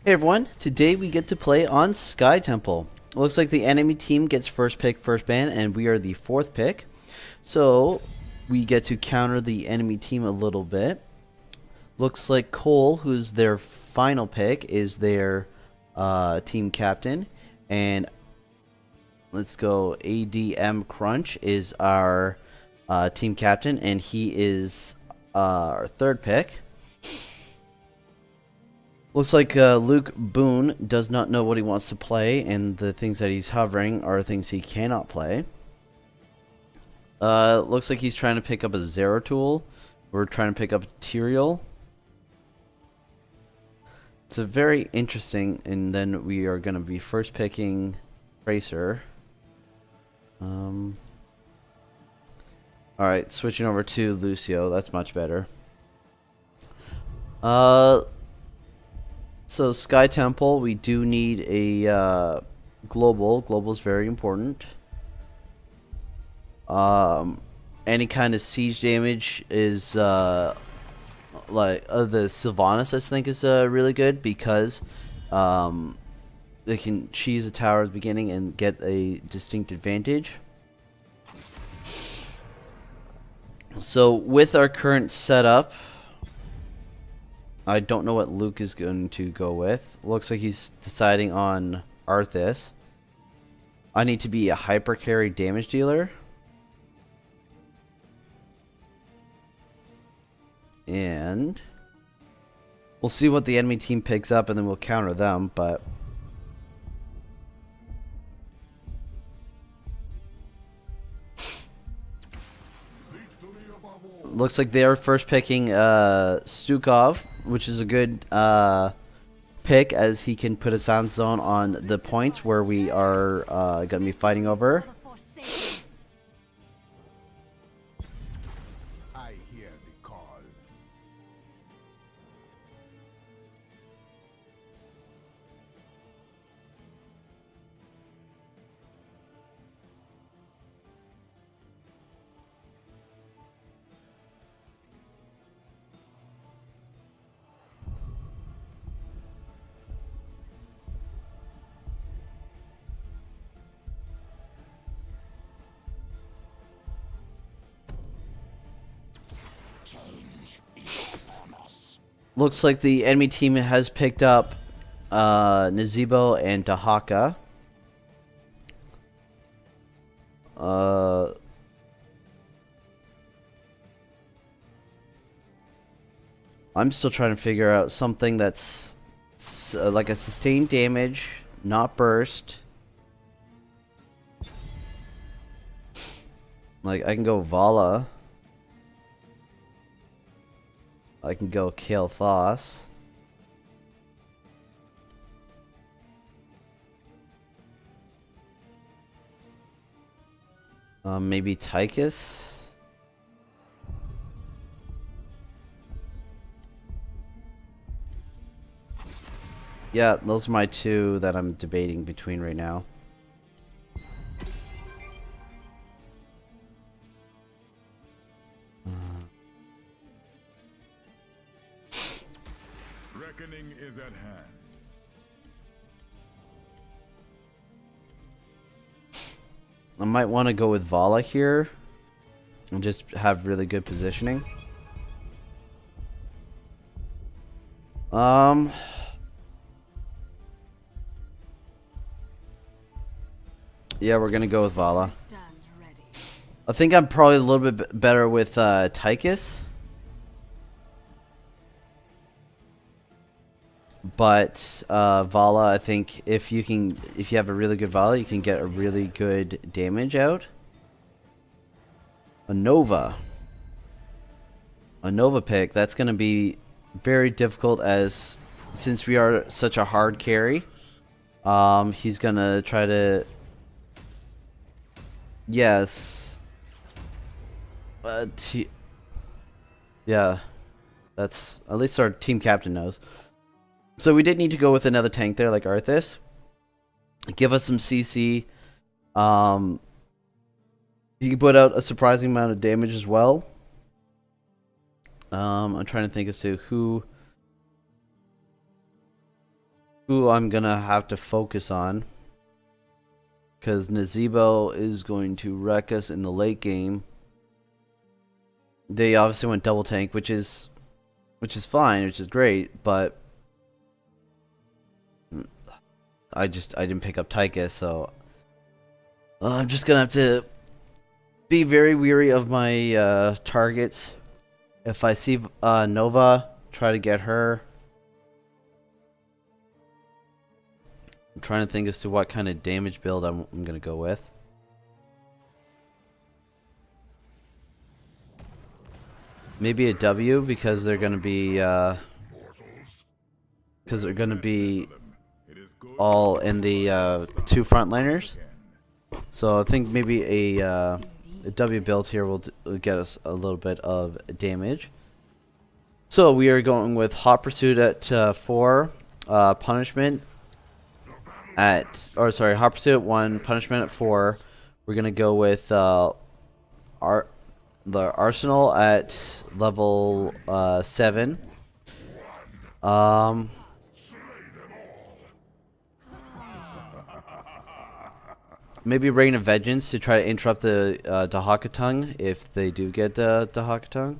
Hey everyone, today we get to play on Sky Temple. Looks like the enemy team gets first pick, first ban, and we are the fourth pick. So we get to counter the enemy team a little bit. Looks like Cole, who's their final pick, is their team captain. And let's go, ADM Crunch is our team captain, and he is our third pick. Looks like Luke Boone does not know what he wants to play, and the things that he's hovering are things he cannot play. Looks like he's trying to pick up a Zero tool. We're trying to pick up Tyrael. It's a very interesting, and then we are going to be first picking Tracer. Alright, switching over to Lucio. That's much better. So Sky Temple, we do need a global. Global is very important. Any kind of siege damage is like the Sylvanas, I think, is really good because they can cheese a tower at the beginning and get a distinct advantage. So with our current setup, I don't know what Luke is going to go with. Looks like he's deciding on Arthas. I need to be a hyper carry damage dealer. And we'll see what the enemy team picks up and then we'll counter them, but looks like they are first picking Stukov, which is a good pick as he can put a sound zone on the points where we are going to be fighting over. I hear the call. Looks like the enemy team has picked up Nazeebo and Dahaka. I'm still trying to figure out something that's like a sustained damage, not burst. Like, I can go Valla. I can go Kael'thas. Maybe Tychus. Yeah, those are my two that I'm debating between right now. Reckoning is at hand. I might want to go with Valla here and just have really good positioning. Yeah, we're gonna go with Valla. I think I'm probably a little bit better with Tychus. But Valla, I think if you have a really good Valla, you can get a really good damage out. A Nova pick, that's going to be very difficult since we are such a hard carry. He's going to try to, yes. Yeah, that's at least our team captain knows. So we did need to go with another tank there, like Arthas. Give us some CC. He can put out a surprising amount of damage as well. I'm trying to think as to who who I'm gonna have to focus on, because Nazebo is going to wreck us in the late game. They obviously went double tank, which is fine, which is great, but I didn't pick up Tychus, so I'm just gonna have to be very weary of my targets. If I see Nova, try to get her. I'm trying to think as to what kind of damage build I'm gonna go with. Maybe a W, because they're gonna be all in the two frontliners. So I think maybe a W build here will get us a little bit of damage. So we are going with Hot Pursuit at 4, Punishment at, or sorry, Hot Pursuit at 1, Punishment at 4. We're gonna go with the Arsenal at level 7. Maybe Reign of Vengeance to try to interrupt the Dahakatung if they do get Dahakatung.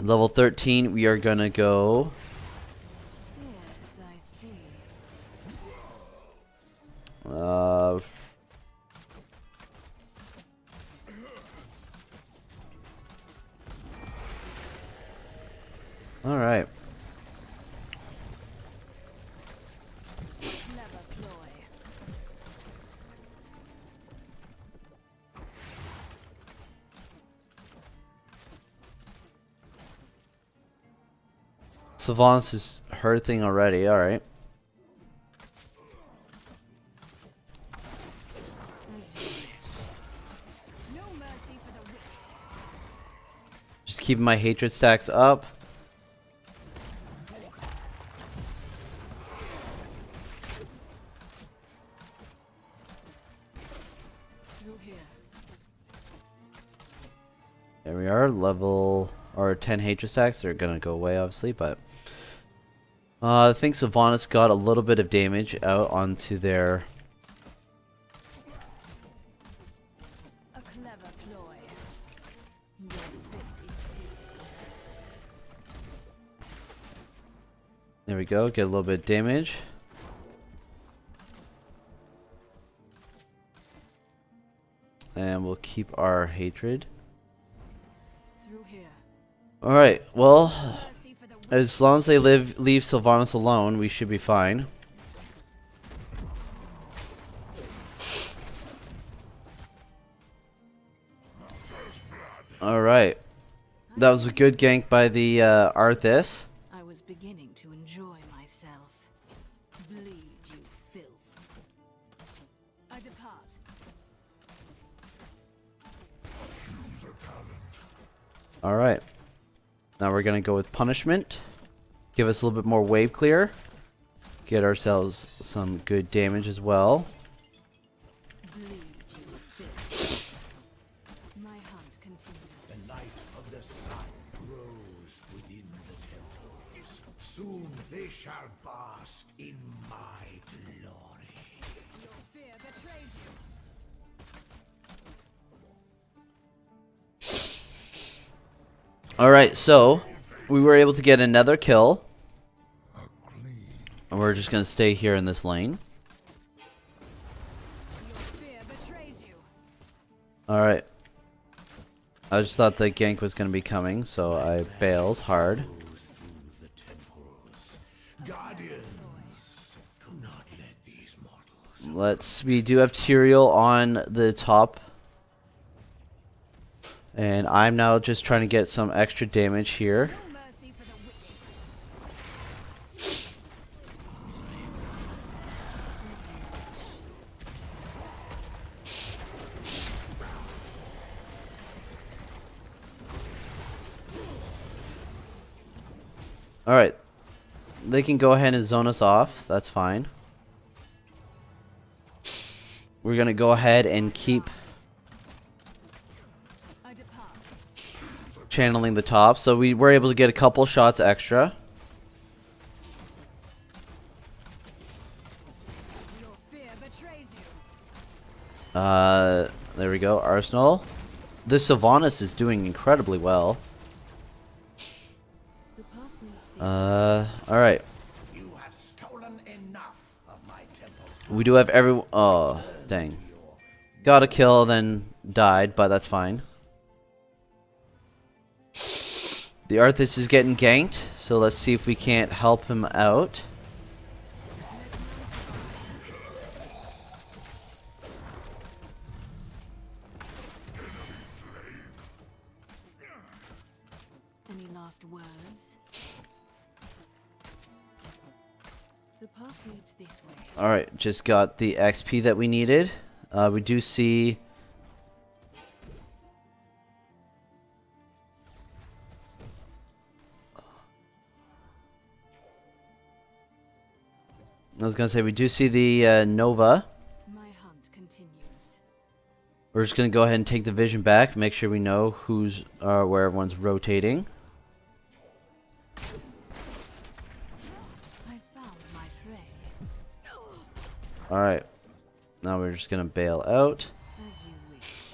Level 13, we are gonna go. Yes, I see. All right. Clever ploy. Sylvanas is her thing already. All right. No mercy for the wicked. Just keeping my hatred stacks up. Through here. There we are, level or 10 hatred stacks. They're gonna go away, obviously, but I think Sylvanas got a little bit of damage out onto their. A clever ploy. Your fate is sealed. There we go. Get a little bit of damage. And we'll keep our hatred. Through here. Alright, well, Mercy for the wicked. as long as they leave Sylvanas alone, we should be fine. Alright. That was a good gank by the Arthas. I was beginning to enjoy myself. Bleed, you filth. I depart. Alright. Now we're going to go with Punishment. Give us a little bit more wave clear. Get ourselves some good damage as well. Bleed, you filth. My hunt continues. The light of the sun grows within the temples. Soon they shall bask in my glory. Your fear betrays you. Alright, so we were able to get another kill. And we're just going to stay here in this lane. Your fear betrays you. Alright. I just thought the gank was going to be coming, so I bailed hard. Goes through the temples. Guardians, do not let these mortals. We do have Tyrael on the top. And I'm now just trying to get some extra damage here. No mercy for the wicked. Alright. They can go ahead and zone us off. That's fine. We're going to go ahead and keep I depart. channeling the top. So we were able to get a couple shots extra. There we go. Arsenal. This Sylvanas is doing incredibly well. The path leads this Alright. You have stolen enough of my temple. We do have every. Oh, dang. Got a kill, then died, but that's fine. The Arthas is getting ganked, so let's see if we can't help him out. Any last words? The path leads this way. Alright, just got the XP that we needed. We do see. I was gonna say, we do see the Nova. My hunt continues. We're just gonna go ahead and take the vision back, make sure we know who's where everyone's rotating. I found my prey. Alright. Now we're just gonna bail out. As you wish.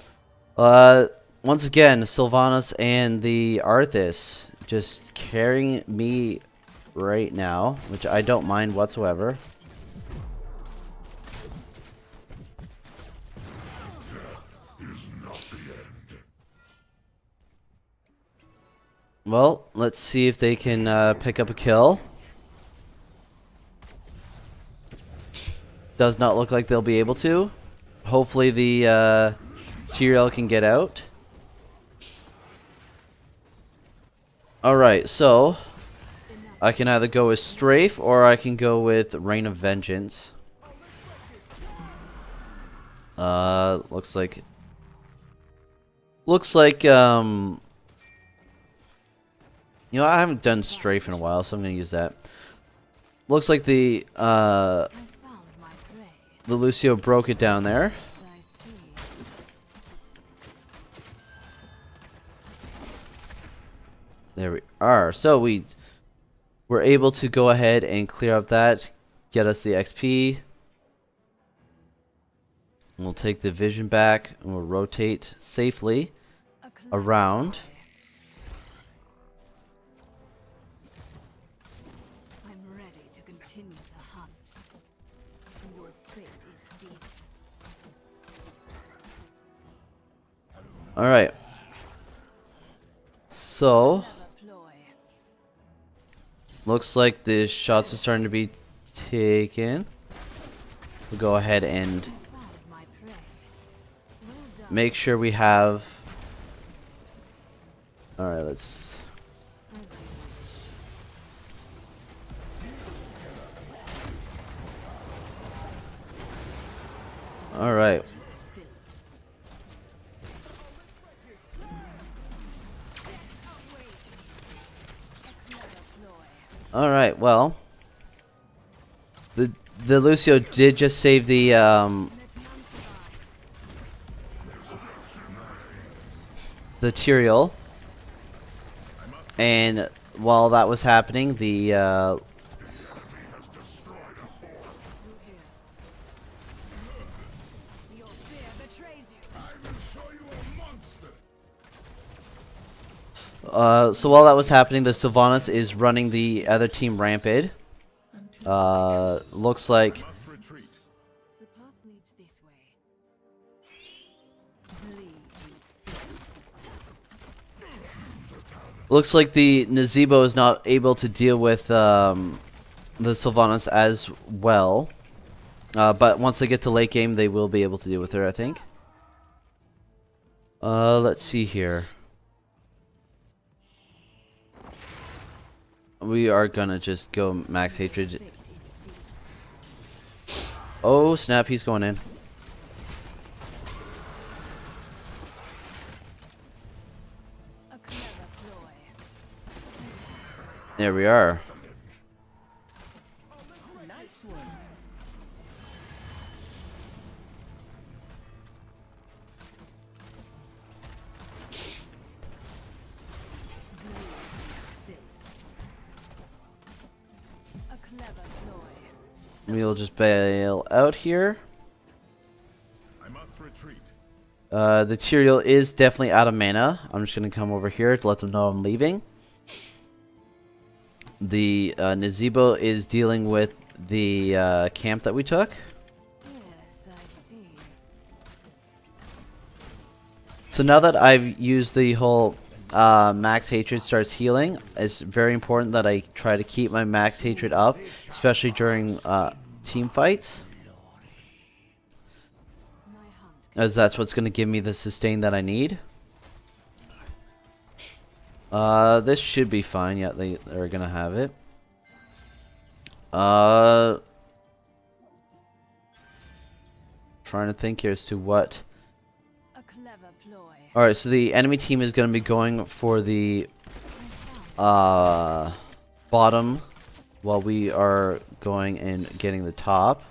Once again, Sylvanas and the Arthas just carrying me right now, which I don't mind whatsoever. Well, let's see if they can pick up a kill. Does not look like they'll be able to. Hopefully the Tyrael can get out. Alright, so I can either go with Strafe or I can go with Reign of Vengeance. Looks like you know, I haven't done Strafe in a while, so I'm gonna use that. Looks like the I found my prey. Lucio broke it down there. I see. There we are. So we were able to go ahead and clear up that, get us the XP. We'll take the vision back and we'll rotate safely A clever around. I'm ready to continue the hunt. Your fate is sealed. All right. So Clever ploy. looks like the shots are starting to be taken. We'll go ahead and Found my prey. Well done. make sure we have. All right, let's. As you wish. All right. All right. Well, the Lucio did just save the Tyrael, and while that was happening, the Your fear betrays you. so while that was happening, the Sylvanas is running the other team rampant. Looks like Must retreat. The path leads this way. Bleed, the Nazebo is not able to deal with the Sylvanas as well. But once they get to late game, they will be able to deal with her, I think. Let's see here. We are gonna just go max hatred. fate is sealed. Oh snap, he's going in. A clever ploy. There we are. Nice one. A clever ploy. We'll just bail out here. I must retreat. The Tyrael is definitely out of mana. I'm just going to come over here to let them know I'm leaving. The Nazebo is dealing with the camp that we took. Yes, I see. So now that I've used the whole max hatred starts healing, it's very important that I try to keep my max hatred up, especially during team fights, My hunt as that's what's going to give me the sustain that I need. This should be fine. Yeah, they're going to have it. Trying to think here as to what. a clever ploy. Alright, so the enemy team is going to be going for the bottom while we are going and getting the top.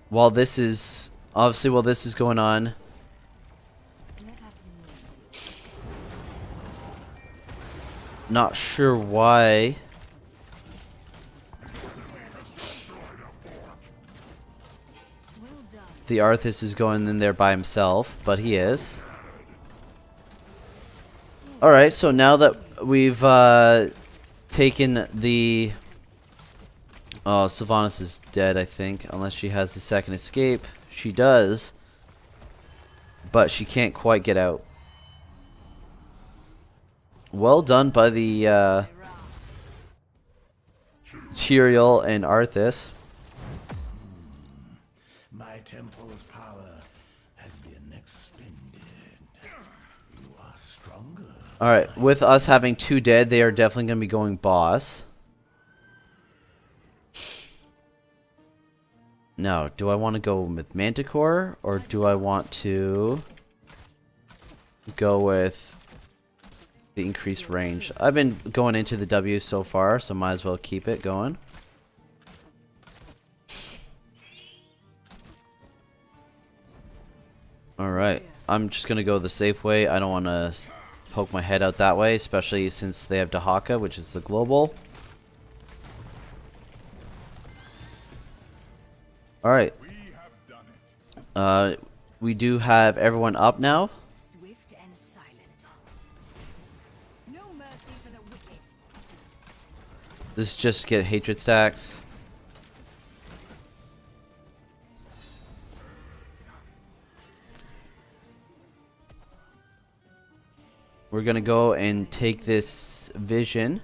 While this is going on, Let us move. not sure why. Well done. The Arthas is going in there by himself, but he is. Alright, so now that we've taken the... Oh, Sylvanas is dead, I think, unless she has a second escape. She does, but she can't quite get out. Well done by the Tyrael and Arthas. My temple's power has been expended. You are stronger. Alright, with us having 2 dead, they are definitely going to be going boss. Now, do I want to go with Manticore, or do I want to go with the increased range? I've been going into the W so far, so might as well keep it going. Alright, I'm just going to go the safe way. I don't want to poke my head out that way, especially since they have Dahaka, which is the global. Alright. We have done it. We do have everyone up now. Swift and silent. No mercy for the wicked. This is just to get hatred stacks. We're gonna go and take this vision.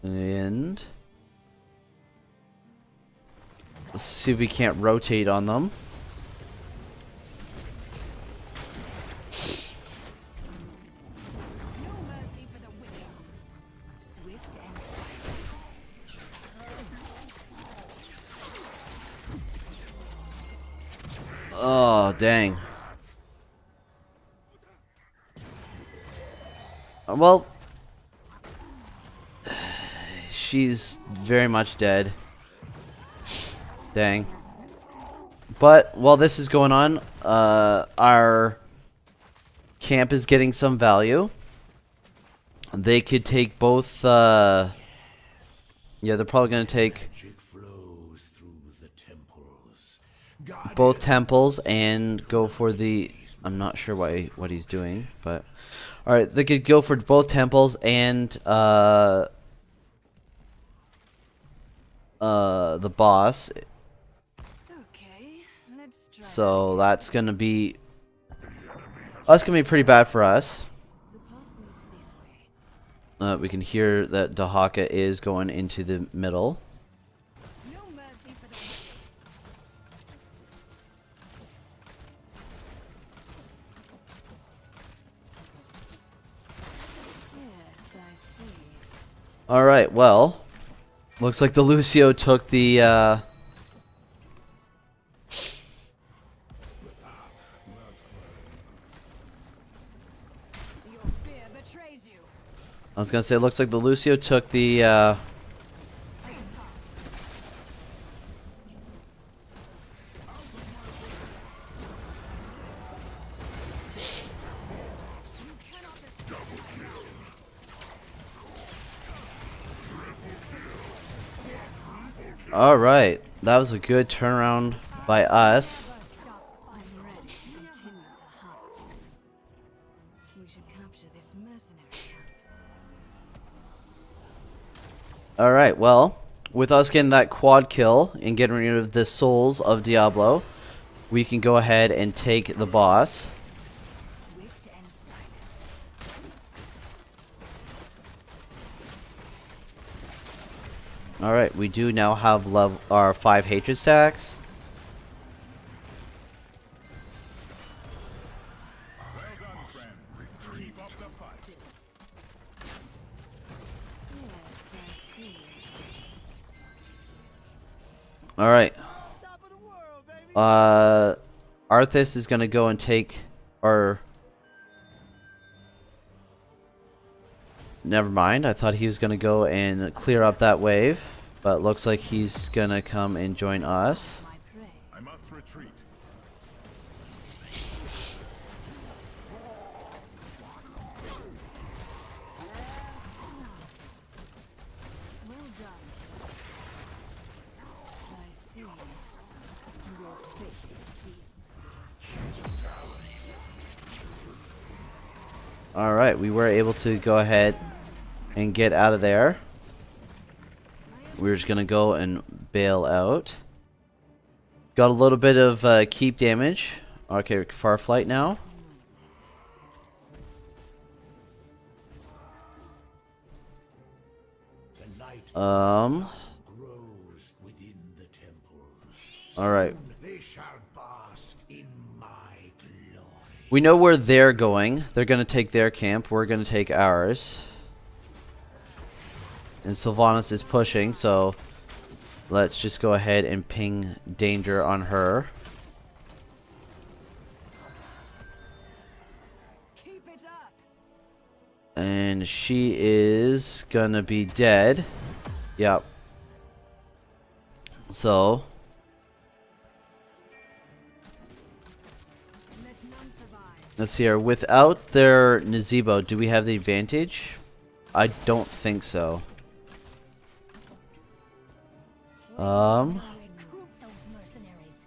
And let's see if we can't rotate on them. No mercy for the wicked. Swift and silent. Oh, dang. Well, she's very much dead. Dang. But while this is going on, our camp is getting some value. They could take both, yeah, they're probably going to take Magic flows through the temples. God both temples and go for the... I'm not sure what he's doing, but... Alright, they could go for both temples and, the boss. Okay, let's try. So that's gonna be... That's gonna be pretty bad for us. The path leads this way. We can hear that Dahaka is going into the middle. No mercy for the wicked. Yes, I see. Alright, well... Looks like the Lucio took the, Your fear betrays you. I was gonna say, it looks like the Lucio took the, Alright. That was a good turnaround by us. I'm ready to continue the hunt. We should capture this mercenary camp. Alright, well, with us getting that quad kill and getting rid of the souls of Diablo, we can go ahead and take the boss. Swift and silent. Alright, we do now have our 5 hatred stacks. Well done, friends. Keep up the fight. Yes, I see. Alright. Arthas is gonna go and take our... Never mind, I thought he was gonna go and clear up that wave. But looks like he's gonna come and join us. My prey. I must retreat. Well done. I see. Your fate is sealed. Alright, we were able to go ahead and get out of there. We're just gonna go and bail out. Got a little bit of keep damage. Okay, far flight now. The light Um. grows within the temples. Alright. They shall bask in my glory. We know where they're going. They're gonna take their camp. We're gonna take ours. And Sylvanas is pushing, so let's just go ahead and ping danger on her. Keep it up. And she is gonna be dead. Yep. So Let none survive. let's see here. Without their Nazebo, do we have the advantage? I don't think so. Recruit those mercenaries.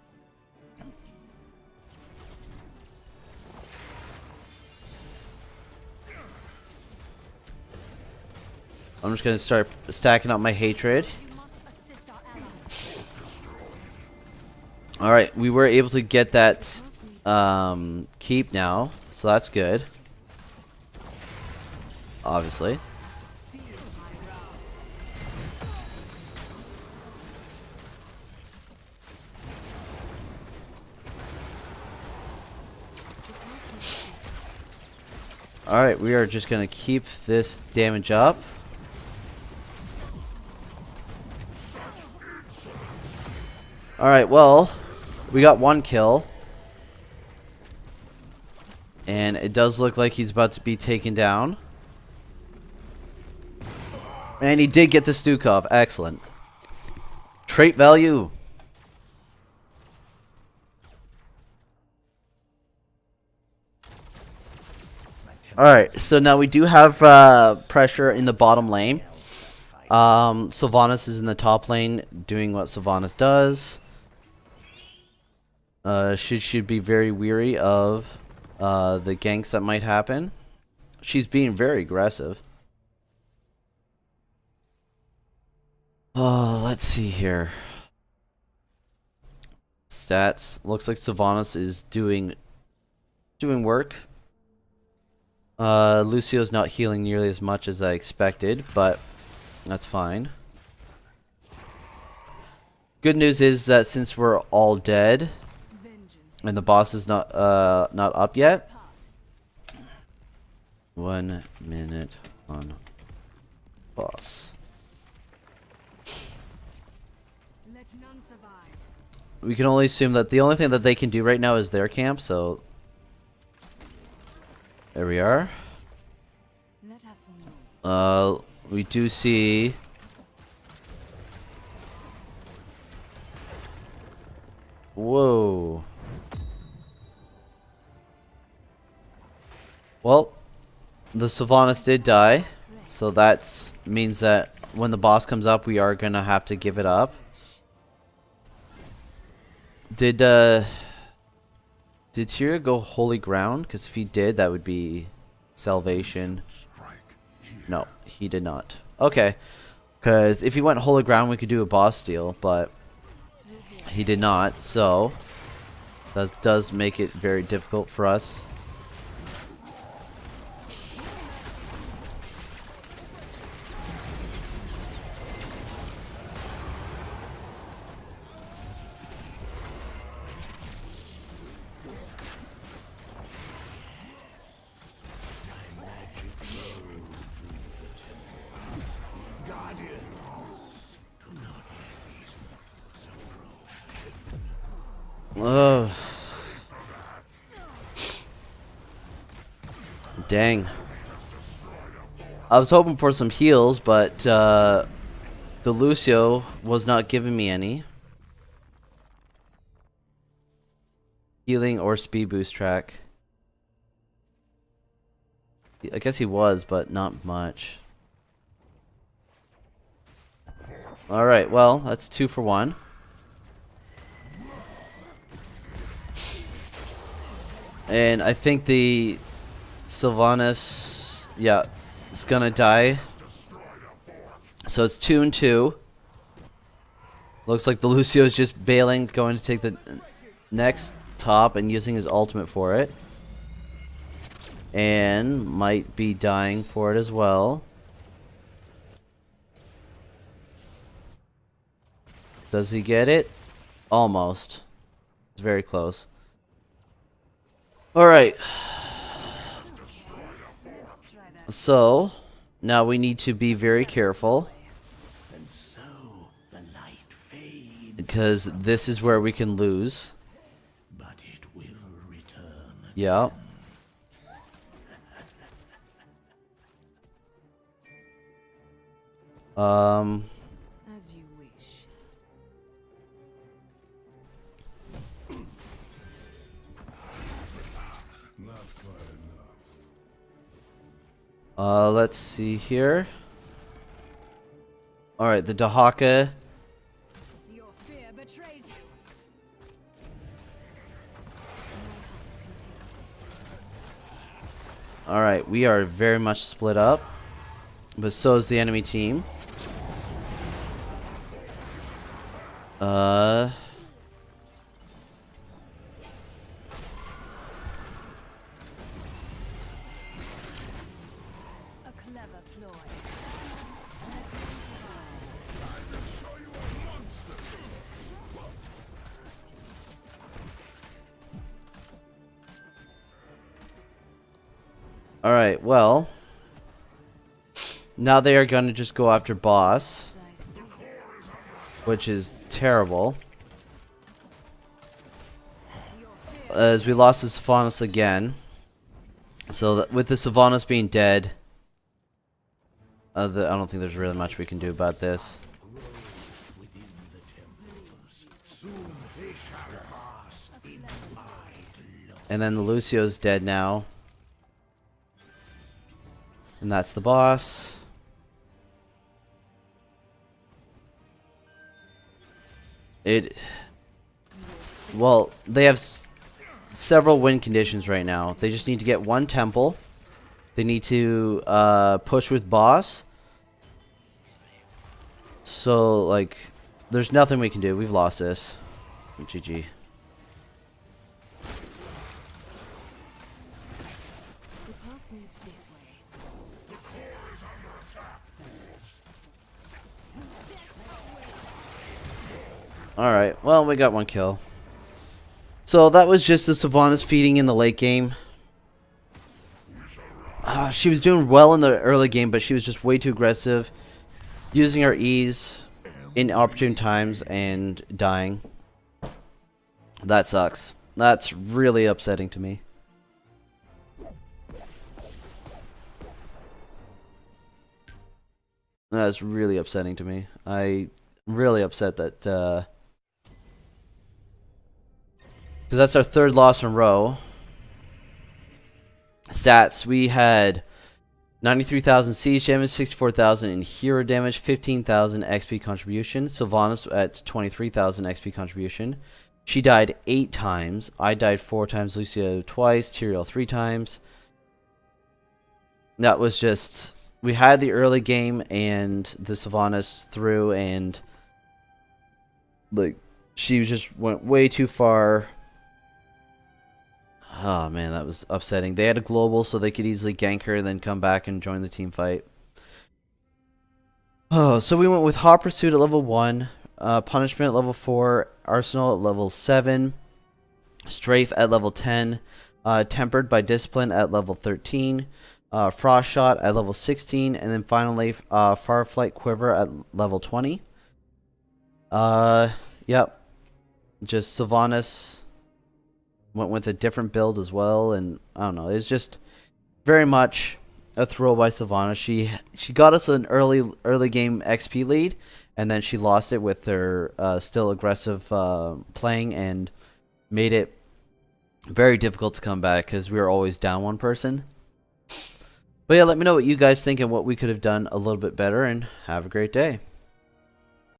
I'm just gonna start stacking up my hatred. We must assist our allies. Alright, we were able to get that keep now, so that's good. Obviously. Alright, we are just gonna keep this damage up. Alright, well, we got 1 kill. And it does look like he's about to be taken down. And he did get the Stukov. Excellent. Trait value. Alright, so now we do have pressure in the bottom lane. Sylvanas is in the top lane doing what Sylvanas does. She should be very weary of the ganks that might happen. She's being very aggressive. Oh, let's see here. Stats. Looks like Sylvanas is doing work. Lucio's not healing nearly as much as I expected, but that's fine. Good news is that since we're all dead and the boss is not up yet. 1 minute on boss. Let none survive. We can only assume that the only thing that they can do right now is their camp, so there we are. Let us move. We do see whoa. Well, the Sylvanas did die, so that means that when the boss comes up, we are gonna have to give it up. did Tyria go holy ground? Because if he did, that would be salvation. No, he did not. Okay. Because if he went holy ground, we could do a boss steal, but he did not, so that does make it very difficult for us. Oh. Dang. I was hoping for some heals, but the Lucio was not giving me any. Healing or speed boost track. I guess he was, but not much. Alright, well, that's 2 for 1. And I think the Sylvanas, yeah, is gonna die. So it's 2 and 2. Looks like the Lucio is just bailing, going to take the next top and using his ultimate for it. And might be dying for it as well. Does he get it? Almost. It's very close. Alright. So, now we need to be very careful. And so the light fades, Because this is where we can lose. but it will return. Yeah. As you wish. Not quite enough. Let's see here. Alright, the Dahaka. Your fear betrays you. Alright, we are very much split up. But so is the enemy team. A clever ploy. Alright, well. Now they are going to just go after boss. Which is terrible. As we lost the Sylvanas again. So with the Sylvanas being dead, I don't think there's really much we can do about this. Within the temples, soon they shall bask in my glow. And then the Lucio's dead now. And that's the boss. Well, they have several win conditions right now. They just need to get 1 temple. They need to push with boss. So, like, there's nothing we can do. We've lost this. GG. The path leads this way. Alright, well, we got 1 kill. So that was just the Sylvanas feeding in the late game. She was doing well in the early game, but she was just way too aggressive. Using her E's in opportune times and dying. That sucks. That's really upsetting to me. That's really upsetting to me. I'm really upset that... because that's our 3rd loss in a row. Stats. We had 93,000 siege damage, 64,000 in hero damage, 15,000 XP contribution. Sylvanas at 23,000 XP contribution. She died 8 times. I died 4 times. Lucio twice. Tyrael 3 times. That was just... We had the early game and the Sylvanas through, and like she just went way too far. Oh man, that was upsetting. They had a global so they could easily gank her and then come back and join the team fight. Oh, so we went with Hot Pursuit at level 1, Punishment at level 4, Arsenal at level 7, Strafe at level 10, Tempered by Discipline at level 13, Frost Shot at level 16, and then finally Farflight Quiver at level 20. Yep. Just Sylvanas went with a different build as well, and I don't know, it's just very much a throw by Sylvanas. She got us an early game XP lead, and then she lost it with her still aggressive playing, and made it very difficult to come back because we were always down one person. But yeah, let me know what you guys think and what we could have done a little bit better, and have a great day.